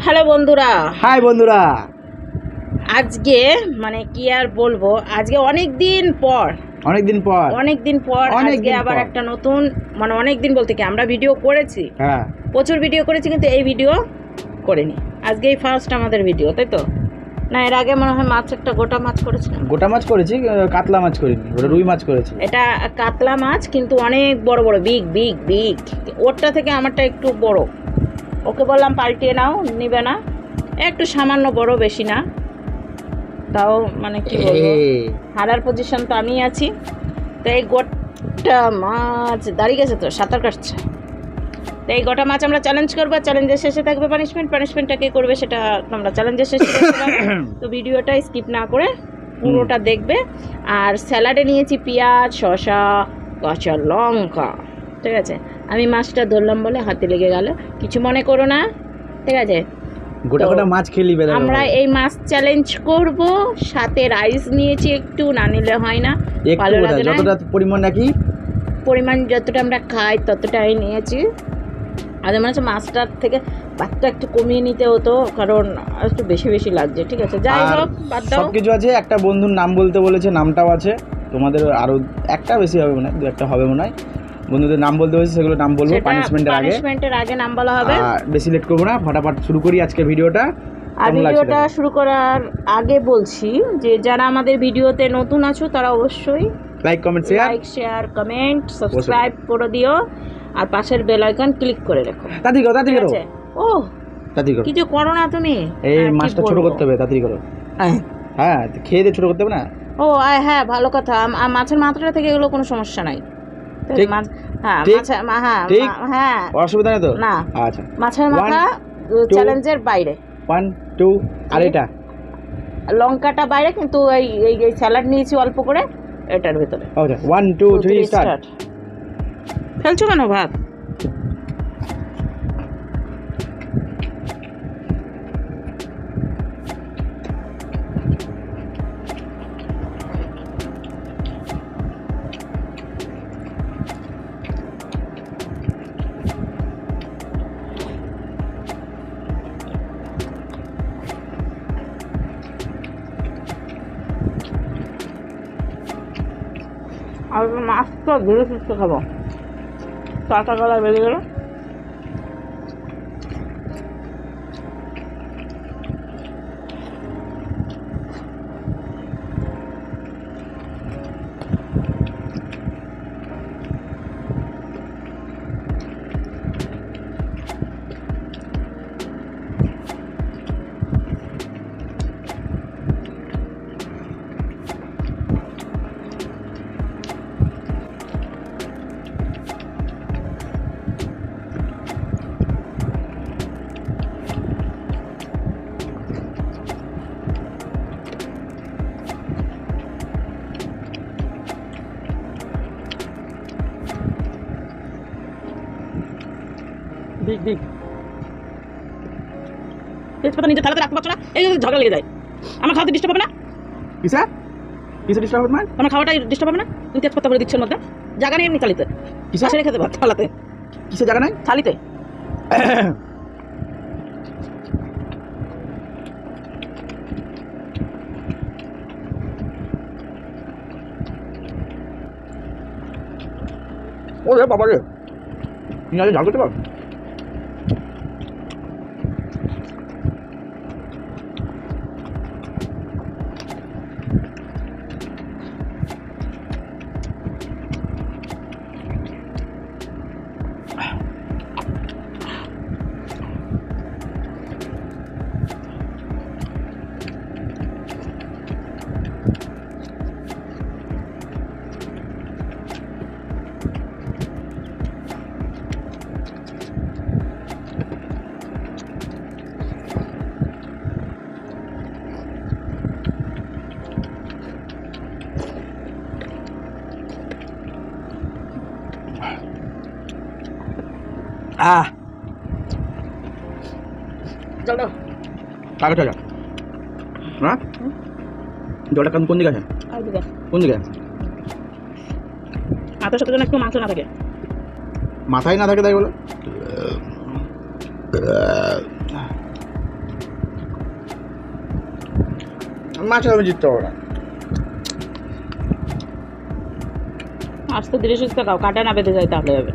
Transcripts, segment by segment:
Hello বন্ধুরা, high বন্ধুরা। আজকে মানে কি আর বলবো, আজকে অনেক দিন পর আজকে আবার একটা নতুন মানে অনেক দিন বলতে কি আমরা ভিডিও করেছি, হ্যাঁ প্রচুর ভিডিও করেছি, কিন্তু এই ভিডিও করিনি। আজকেই ফার্স্ট আমাদের ভিডিও, তাই তো? না, এর আগে মনে হয় একটা গোটা মাছ করেছিলাম। গোটা মাছ করেছি, কাতলা মাছ করিনি, ওটা রুই মাছ করেছি। এটা কাতলা মাছ, কিন্তু অনেক বড় বড়, বিগ বিগ বিগ। ওরটা থেকে আমারটা একটু বড়। ওকে বললাম পাল্টিয়ে নাও, নিবে না, একটু সামান্য বড়, বেশি না। তাও মানে কি বলবো, হারার পজিশন তো আমি আছি। তো এই গোটা মাছ দাঁড়িয়ে গেছে, তো সাঁতার কাটছে। তো এই গোটা মাছ আমরা চ্যালেঞ্জ করবো, চ্যালেঞ্জের শেষে থাকবে পানিশমেন্টটা কে করবে সেটা তোমরা চ্যালেঞ্জের শেষে দেখতে পাবে। তো ভিডিওটা স্কিপ না করে পুরোটা দেখবে। আর স্যালাডে নিয়েছি পেঁয়াজ, শসা, কাঁচা লঙ্কা, ঠিক আছে? আমি মাছটা ধরলাম বলে হাতে লেগে গেল, কিছু মনে করো না, ঠিক আছে? গোটা গোটা মাছ খেলি আমরা এই মাছ চ্যালেঞ্জ করব। সাথে রাইস নিয়েছি, একটু না নিলে হয় না, ভালো লাগে না। যতটা পরিমাণ নাকি পরিমাণ যতটা আমরা খাই ততটাই নিয়েছি। আর মনে হচ্ছে মাছটার থেকে ভাতটা একটু কমিয়ে নিতে হতো, কারণ একটু বেশি বেশি লাগছে। ঠিক আছে, যাই হোক, বাদ দাও। সব কিছু আছে। একটা বন্ধুর নাম বলতে বলেছে, নামটাও আছে। তোমাদের আরো একটা বেশি হবে মনে হয়, দু একটা হবে মনে হয়। বন্ধুদের নাম বলতে বলেছে, সেগুলো নাম বলবো পানিশমেন্টের আগে নাম বলা হবে। আর বেশি লেট করবো না, ফটাফট শুরু করি আজকে ভিডিওটা। আর ভিডিওটা শুরু করার আগে বলছি যে যারা আমাদের ভিডিওতে নতুন আছো তারা অবশ্যই লাইক শেয়ার কমেন্ট সাবস্ক্রাইব করে দিও, আর পাশের বেল আইকন ক্লিক করে রাখো। তাড়াতাড়ি করো। ও তাড়াতাড়ি করো, কিছু করো না তুমি। এই মাছটা ছোট করতে হবে, তাড়াতাড়ি করো। হ্যাঁ, খেয়ে দিয়ে ছোট করতে হবে না? ও হ্যাঁ, ভালো কথা। মাছের মাথাটা থেকে এগুলো কোনো সমস্যা নাই। হ্যাঁ, অসুবিধা নেই তো? না, আচ্ছা। মাছের মাথা চ্যালেঞ্জের বাইরে। 1 2 আর এটা লঙ্কাটা বাইরে, কিন্তু এই স্যালাড নিয়েছি অল্প করে, এটার ভিতরে। ওকে, 1 2 3 স্টার্ট। ফেলছো কেন ভাত? আর মাছটা ধীরে সুস্থ খাবো, টাকা গলা বেরিয়ে গেল। দিক তেজপাতা নিজে থালাতে রাখতে পারছো না, এই ঝগড়া লেগে যায়। আমার খাওয়াতে ডিস্টার্ব হবে না? কিসে ডিস্টার্ব হবে? আমার খাওয়াটাই ডিস্টার্ব হবে না? তুমি তেজপাতা করে দিচ্ছ মধ্যে, জায়গা নেই এমনি থালিতে। কিসে রেখে দেবো? থালাতে। কিসে জায়গা নাই? থালিতে। ওরে বাবা রে, পেঁয়াজে ঝাল করতে পারো? জল দাও। কাকে চল না, জলটা কোন দিকে আছে? কোন দিকে? হাতের সাথে যেন একটু মাংস না থাকে, মাথায় না থাকে, তাই বলে। মাছের আমি জিততে পারবো না। আস্তে ধীরে সুস্থে খাও, কাটা না বেঁধে যায় তাহলে হবে।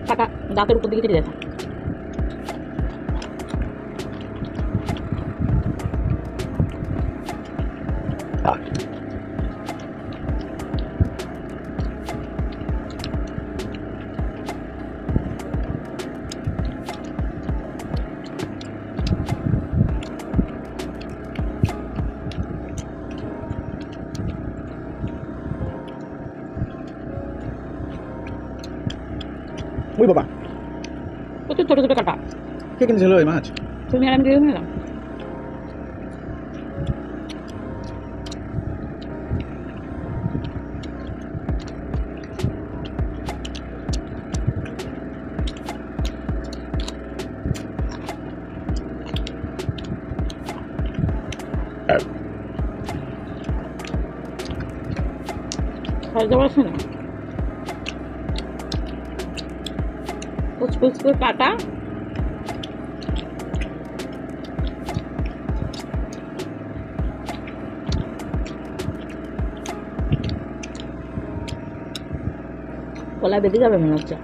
কাটা দাঁতের উপর দিকে কেটে দেখা। ওই বাবা, প্রচুর ছোটো ছোটো কাটা। কে কিনেছিল ওই মাছ? তুমি আর আমি দিয়ে নিলাম। খাইতে পারছি না, কুচকুচ করে কাটা। গলায় বেঁধে যাবে মনে হচ্ছে।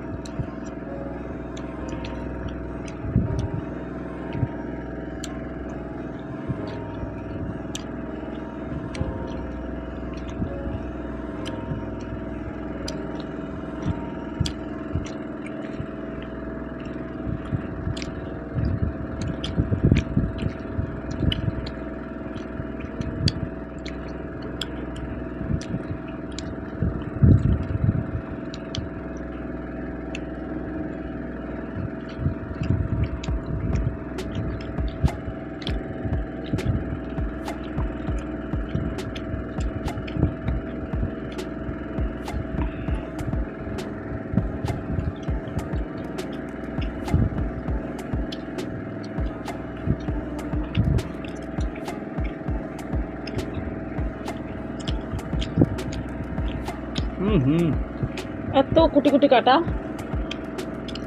এত কুটি কুটি কাটা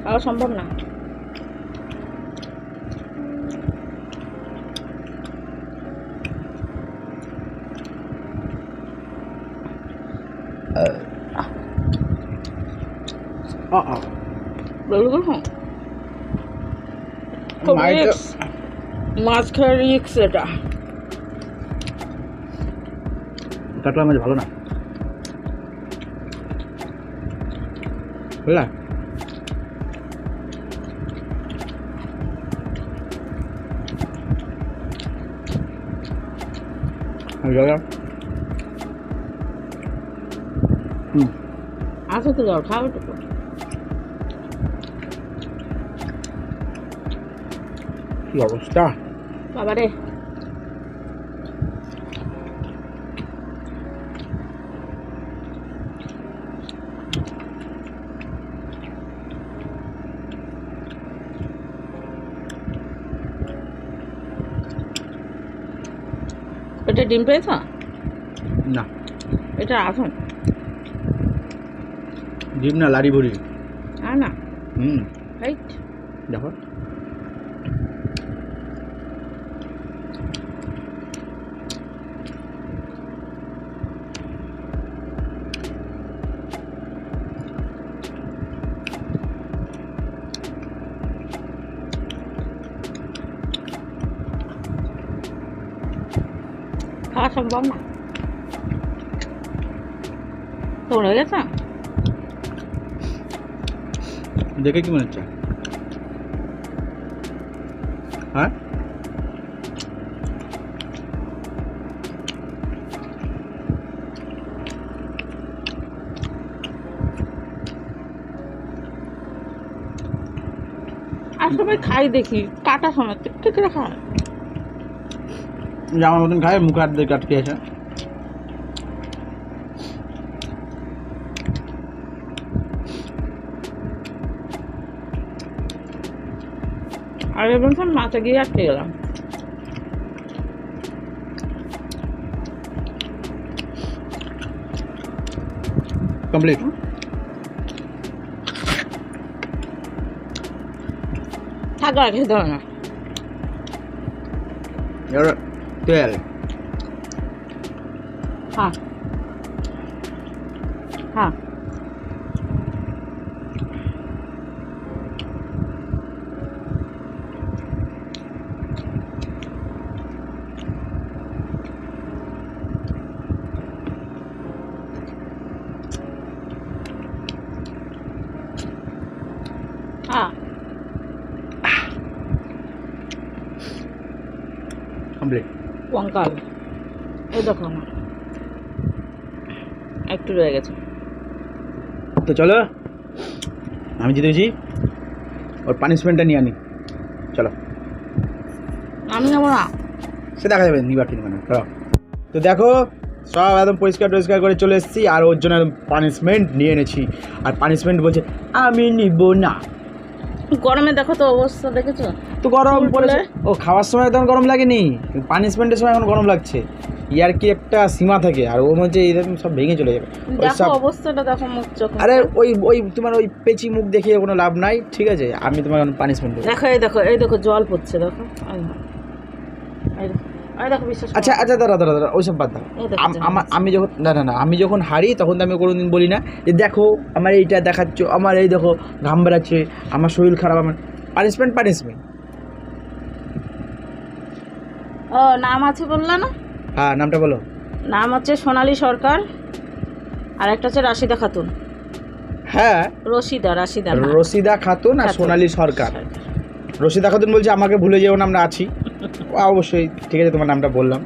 খাওয়া সম্ভব না। মাছ খাওয়ার রিক্স এটা। কাতলা মাছ ভালো না, বুঝলা? আসো তো যাও, খাও তো। কি অবস্থা বাবা রে! এটা ডিম পেয়েছ না? এটা আসুন ডিম না, লাড়ি ভরি। না রাইট। দেখো খাওয়া সম্ভব না। তোমরা গেছ দেখে কি মনে হচ্ছে? হ্যাঁ, আর সবাই খাই দেখি কাটা সময় ঠিক করে খায়। যে আমার মতন খায়, মুখ হাত দিয়ে কাটকে আছে। আর এবার মাছে গিয়ে আটকে গেলাম। কমপ্লিট। থাকা আর খেতে হবে না। এবার তেল। হ্যাঁ হ্যাঁ, হ্যাঁ কমপ্লিট। কঙ্কাল এই দেখো না, একটু রয়ে গেছে। তো চলো, আমি জিতেছি, ওর পানিশমেন্টটা নিয়ে আনি। চলো। আমি যাবো না, সে দেখা যাবে, নিবা কি মানে। চলো। তো দেখো, সব একদম পরিষ্কার টরিষ্কার করে চলে এসেছি, আর ওর জন্য একদম পানিশমেন্ট নিয়ে এনেছি। আর পানিশমেন্ট বলছে আমি নিব না। গরমে দেখো তো অবস্থা, দেখেছো তো গরম পড়েছে, ও খাওয়ার সময় তখন গরম লাগেনি, পানিশমেন্টের সময় এখন গরম লাগছে। ইয়ার কি একটা সীমা থাকে, আর ও মধ্যে এইরকম সব ভেঙে চলে যাবে। দেখো অবস্থাটা, দেখো মুখ চোখ। আরে ওই ওই তোমার ওই পেঁচি মুখ দেখিয়ে কোনো লাভ নাই, ঠিক আছে? আমি তোমার পানিশমেন্ট দেবো। দেখো, এই দেখো, এই দেখো জল পড়ছে, দেখো এই দেখো, বিশ্বাস করো। আচ্ছা আচ্ছা, দাঁড়া দাঁড়া দাঁড়া, ওইসব বাদ দাও। আমি যখন না আমি যখন হারি তখন তো আমি কোনোদিন বলি না যে দেখো আমার এইটা দেখাচ্ছ, আমার এই দেখো ঘাম বেড়াচ্ছে, আমার শরীর খারাপ, আমার পানিশমেন্ট। ও নাম আছে বললা না? হ্যাঁ, নামটা বলো। নাম হচ্ছে সোনালী সরকার, আর একটা হচ্ছে রাশিদা খাতুন। হ্যাঁ, রশিদা খাতুন আর সোনালী সরকার। রশিদা খাতুন বলছে আমাকে ভুলে যেও না, আমরা আছি। অবশ্যই ঠিক আছে, তোমার নামটা বললাম।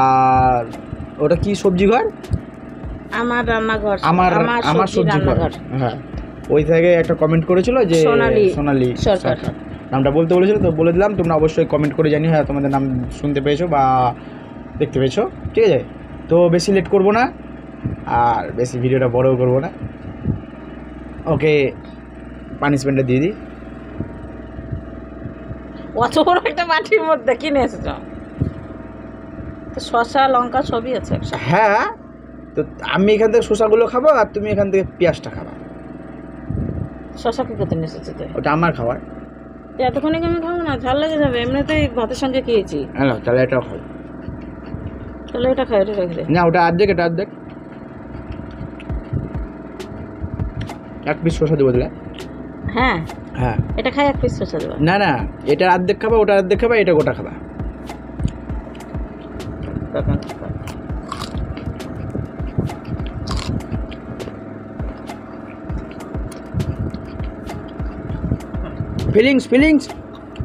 আর ওটা কি সবজি ঘর? আমার রান্নাঘর, আমার সবজি ঘর। হ্যাঁ, ওই থেকে একটা কমেন্ট করেছিল যে সোনালী সরকার নামটা বলতে বলেছিল, তো বলে দিলাম। তোমরা অবশ্যই কমেন্ট করে জানিও হ্যাঁ তোমাদের নাম শুনতে পেয়েছো বা দেখতে পেয়েছো, ঠিক আছে? তো বেশি লেট করবো না, আর বেশি ভিডিওটা বড়ও করবো না। ওকে, পানিশমেন্টটা দিয়ে দিই। অত বড় একটা মাটির মধ্যে কিনে এসেছ তো, শসা লঙ্কা সবই আছে। হ্যাঁ, তো আমি এখান থেকে শসাগুলো খাবো, আর তুমি এখান থেকে পেঁয়াজটা খাবা। শসা কি করতে এসেছি? ওটা আমার খাবার। এতক্ষণে আমি খাবো না, ঝাল লেগে যাবে। এমনিতেই ভাতের সঙ্গে খেয়েছি। হ্যালো, তাহলে এটাও খাই। তাহলে এটা খাই, এটা রেখে দে। না, ওটা অর্ধেক, এটা অর্ধেক। এক পিস শসা দেবো দিলে। হ্যাঁ হ্যাঁ, এটা খাই, এক পিস শসা দেবো। না না, এটা অর্ধেক খাবা, ওটা অর্ধেক খাবা, এটা গোটা খাবা।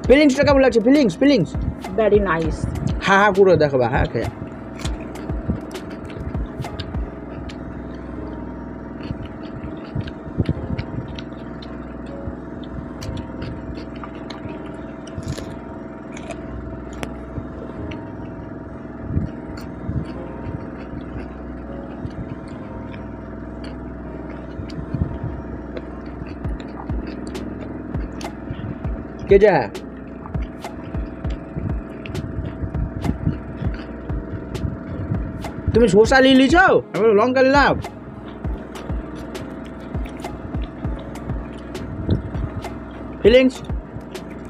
ফিলিংসটা কেমন লাগছে? Feelings very nice. হ্যাঁ পুরো দেখো, হ্যাঁ খেয়ে। কে যা তুমি শসা নিয়ে লিছ, আমি লঙ্কা নিলাম। Feelings,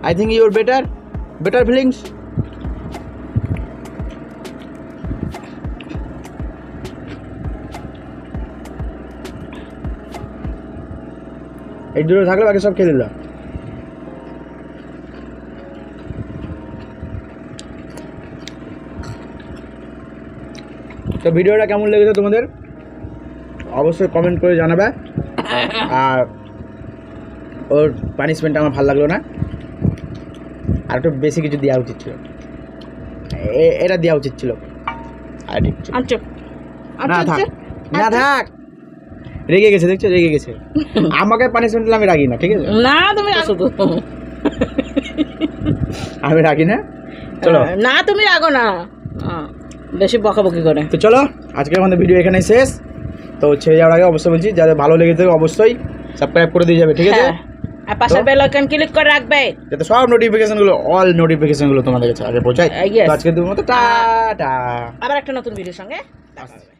I think your better feelings. এই দুটো থাকলে বাকি সব খেয়ে দিলাম। তো ভিডিওটা কেমন লেগেছে তোমাদের অবশ্যই কমেন্ট করে জানাবে। আর ওর পানিশমেন্টটা আমার ভালো লাগলো না, আর একটু বেশি কিছু দেওয়া উচিত ছিল, এটা দেওয়া উচিত ছিল। আচ্ছা না থাক, না থাক, রেগে গেছে দেখছো, রেগে গেছে। আমাকে পানিশমেন্ট দিলে আমি রাগি না, ঠিক আছে? না তুমি রাগো তো, আমি রাগি না। চলো না তুমি রাগো না, বেশি বকাবকি করে। তো চলো আজকের আমাদের ভিডিও এখানে শেষ। তো ছেড়ে যাওয়ার আগে অবশ্যই বলছি, যাদের ভালো লেগে থাকে অবশ্যই সাবস্ক্রাইব করে দিয়ে যাবে, ঠিক আছে? আর পাশের বেল আইকন ক্লিক করে রাখবে, যাতে সব নোটিফিকেশনগুলো, অল নোটিফিকেশনগুলো তোমাদের কাছে আগে পৌঁছায়। তো আজকের মতো টাটা, আবার একটা নতুন ভিডিওর সঙ্গে দেখা হবে।